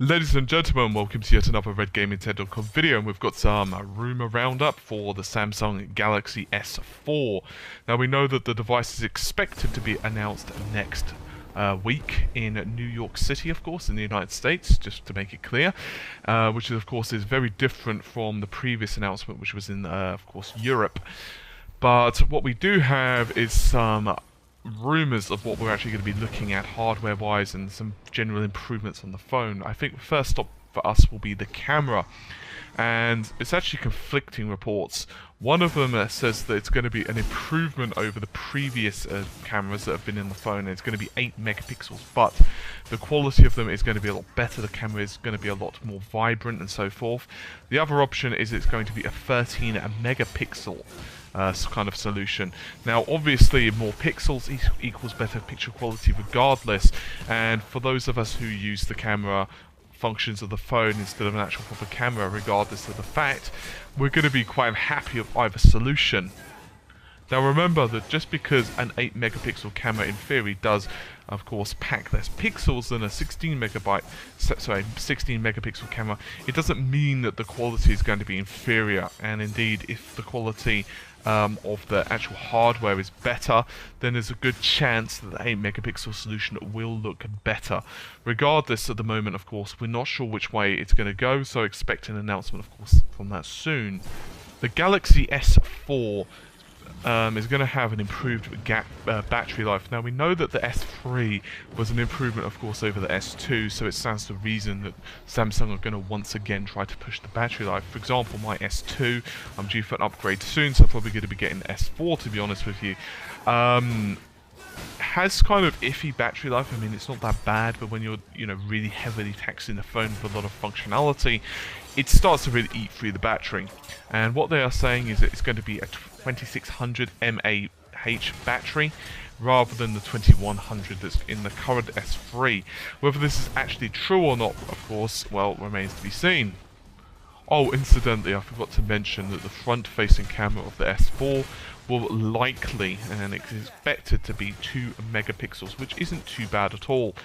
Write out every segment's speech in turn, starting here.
Ladies and gentlemen, welcome to yet another RedGamingTech.com video, and we've got some rumour roundup for the Samsung Galaxy S4. Now, we know that the device is expected to be announced next week in New York City, of course, in the United States, just to make it clear, which of course is very different from the previous announcement, which was in, of course, Europe. But what we do have is some rumours of what we're actually going to be looking at hardware-wise and some general improvements on the phone. I think the first stop for us will be the camera, and it's actually conflicting reports. One of them says that it's going to be an improvement over the previous cameras that have been in the phone, and it's going to be 8 megapixels, but the quality of them is going to be a lot better, the camera is going to be a lot more vibrant and so forth. The other option is it's going to be a 13 megapixel kind of solution. Now, obviously, more pixels equals better picture quality regardless, and for those of us who use the camera functions of the phone instead of an actual proper camera, regardless of the fact, we're going to be quite happy with either solution. Now, remember that just because an 8 megapixel camera in theory does, of course, pack less pixels than a 16 megapixel camera, it doesn't mean that the quality is going to be inferior. And indeed, if the quality of the actual hardware is better, then there's a good chance that the 8 megapixel solution will look better. Regardless, at the moment, of course, we're not sure which way it's going to go, so expect an announcement, of course, from that soon. The Galaxy S4 is going to have an improved battery life. Now, we know that the S3 was an improvement, of course, over the S2, so it stands to reason that Samsung are going to once again try to push the battery life. For example, my S2, I'm due for an upgrade soon, so I'm probably going to be getting the S4, to be honest with you. Has kind of iffy battery life. I mean, it's not that bad, but when you're, really heavily taxing the phone with a lot of functionality, it starts to really eat through the battery. And what they are saying is that it's going to be a 2600 mAh battery rather than the 2100 that's in the current S3. Whether this is actually true or not, of course, well, remains to be seen. Oh, incidentally, I forgot to mention that the front-facing camera of the S4 will likely, and it's expected to be 2 megapixels, which isn't too bad at all.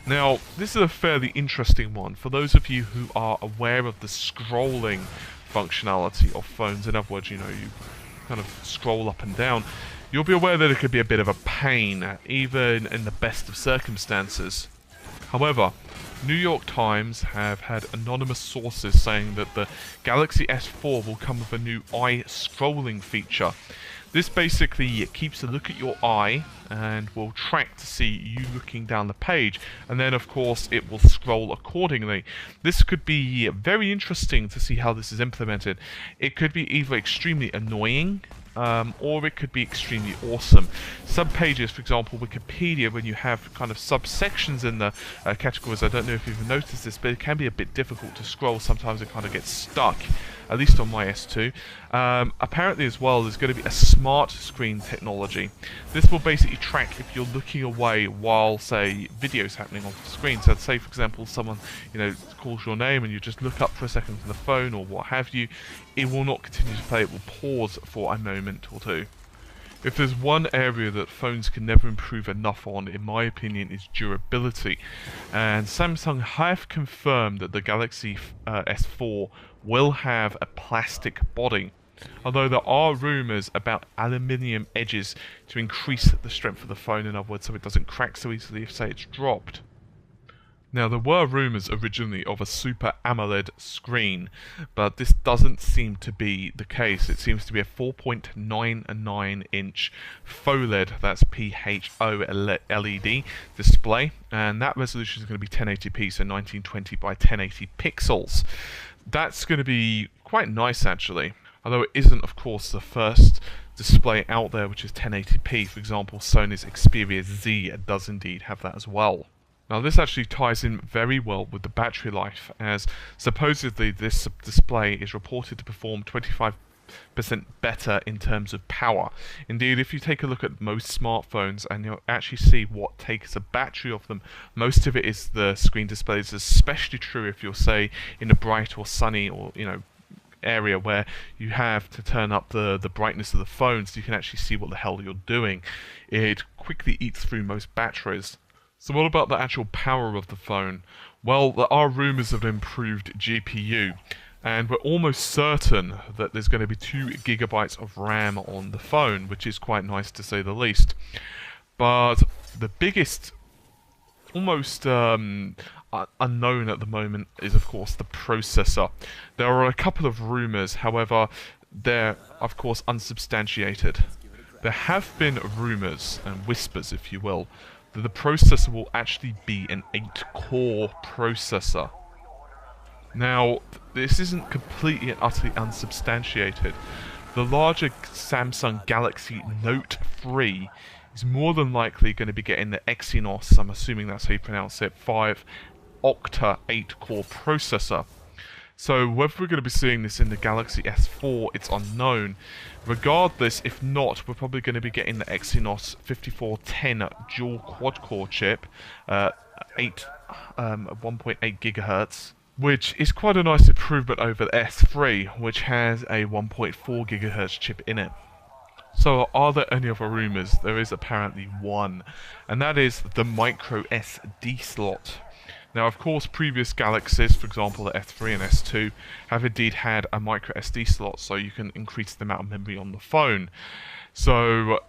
Now, this is a fairly interesting one. For those of you who are aware of the scrolling functionality of phones, in other words, you kind of scroll up and down, you'll be aware that it could be a bit of a pain, even in the best of circumstances. However, New York Times have had anonymous sources saying that the Galaxy S4 will come with a new eye scrolling feature. This basically keeps a look at your eye and will track to see you looking down the page, and then of course it will scroll accordingly. This could be very interesting to see how this is implemented. It could be either extremely annoying, or it could be extremely awesome. Subpages, for example, Wikipedia, when you have kind of subsections in the categories, I don't know if you've noticed this, but it can be a bit difficult to scroll. Sometimes it kind of gets stuck, at least on my S2. Apparently as well, there's going to be a smart screen technology. This will basically track if you're looking away while, say, video's happening on the screen. So, say, for example, someone, calls your name and you just look up for a second from the phone or what have you, it will not continue to play, it will pause for a moment or two. If there's one area that phones can never improve enough on, in my opinion, is durability. And Samsung have confirmed that the Galaxy S4 will have a plastic body, although there are rumours about aluminium edges to increase the strength of the phone, in other words, so it doesn't crack so easily if, say, it's dropped. Now, there were rumours originally of a Super AMOLED screen, but this doesn't seem to be the case. It seems to be a 4.99-inch PHOLED, that's P-H-O-L-E-D, display, and that resolution is going to be 1080p, so 1920 by 1080 pixels. That's going to be quite nice, actually, although it isn't, of course, the first display out there which is 1080p. For example, Sony's Xperia Z does indeed have that as well. Now, this actually ties in very well with the battery life, as supposedly this display is reported to perform 25% better in terms of power. Indeed, if you take a look at most smartphones and you'll actually see what takes a battery of them, most of it is the screen displays, especially true if you're, say, in a bright or sunny or, area where you have to turn up the brightness of the phone so you can actually see what the hell you're doing. It quickly eats through most batteries. So what about the actual power of the phone? Well, there are rumours of an improved GPU, and we're almost certain that there's going to be 2 gigabytes of RAM on the phone, which is quite nice to say the least. But the biggest, almost unknown at the moment is, of course, the processor. There are a couple of rumours, however, they're, of course, unsubstantiated. There have been rumours, and whispers, if you will, that the processor will actually be an 8-core processor. Now, this isn't completely and utterly unsubstantiated. The larger Samsung Galaxy Note 3 is more than likely going to be getting the Exynos, I'm assuming that's how you pronounce it, 5 octa 8-core processor. So whether we're going to be seeing this in the Galaxy S4, it's unknown. Regardless, if not, we're probably going to be getting the Exynos 5410 dual quad-core chip, 1.8 GHz, which is quite a nice improvement over the S3, which has a 1.4 GHz chip in it. So are there any other rumours? There is apparently one, and that is the micro SD slot. Now, of course, previous Galaxies, for example the S3 and S2, have indeed had a micro SD slot, so you can increase the amount of memory on the phone. So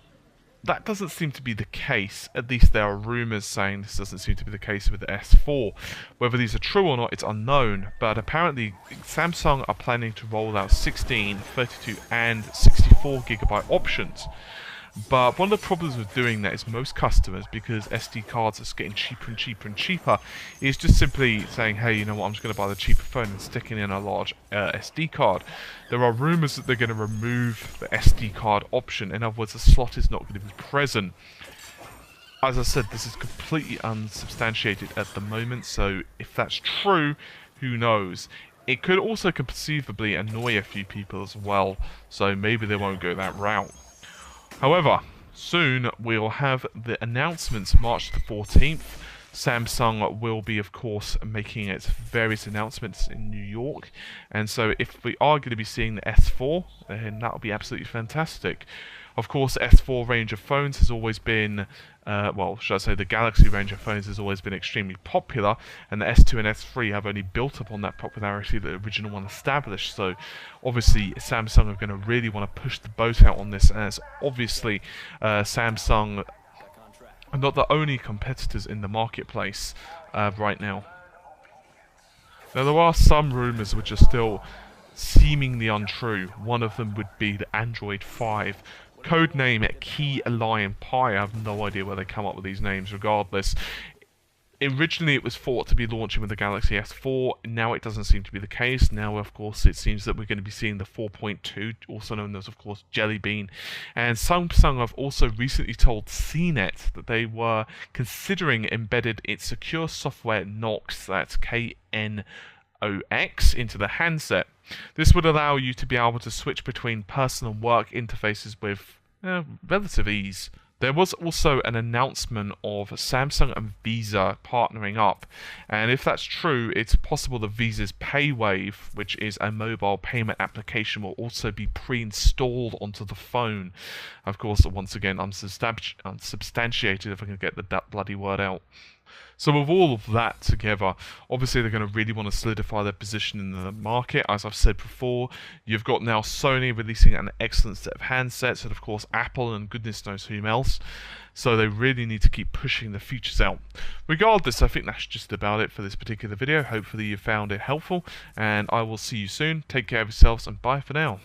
that doesn't seem to be the case. At least there are rumours saying this doesn't seem to be the case with the S4. Whether these are true or not, it's unknown, but apparently Samsung are planning to roll out 16, 32 and 64 gigabyte options. But one of the problems with doing that is most customers, because SD cards are getting cheaper and cheaper and cheaper, is just simply saying, hey, you know what, I'm just going to buy the cheaper phone and sticking in a large SD card. There are rumours that they're going to remove the SD card option. In other words, the slot is not going to be present. As I said, this is completely unsubstantiated at the moment, so if that's true, who knows? It could also conceivably annoy a few people as well, so maybe they won't go that route. However, soon we'll have the announcements. March the 14th. Samsung will be, of course, making its various announcements in New York. And so if we are going to be seeing the S4, then that will be absolutely fantastic. Of course, the S4 range of phones has always been, well, should I say the Galaxy range of phones has always been extremely popular, and the S2 and S3 have only built upon that popularity that the original one established. So, obviously, Samsung are going to really want to push the boat out on this, as obviously Samsung are not the only competitors in the marketplace right now. Now, there are some rumours which are still seemingly untrue. One of them would be the Android 5. Codename Key Lion Pi. I have no idea where they come up with these names. Regardless, originally it was thought to be launching with the Galaxy S4. Now it doesn't seem to be the case. Now, of course, it seems that we're going to be seeing the 4.2, also known as, of course, Jelly Bean. And Samsung have also recently told CNET that they were considering embedded its secure software Knox, that's KNOX, into the handset. This would allow you to be able to switch between personal and work interfaces with relative ease. There was also an announcement of Samsung and Visa partnering up, and if that's true, it's possible that Visa's PayWave, which is a mobile payment application, will also be pre-installed onto the phone. Of course, once again, unsubstantiated if I can get the bloody word out. So with all of that together, obviously they're going to really want to solidify their position in the market. As I've said before, you've got now Sony releasing an excellent set of handsets, and of course Apple and goodness knows whom else. So they really need to keep pushing the features out. Regardless, I think that's just about it for this particular video. Hopefully you found it helpful, and I will see you soon. Take care of yourselves, and bye for now.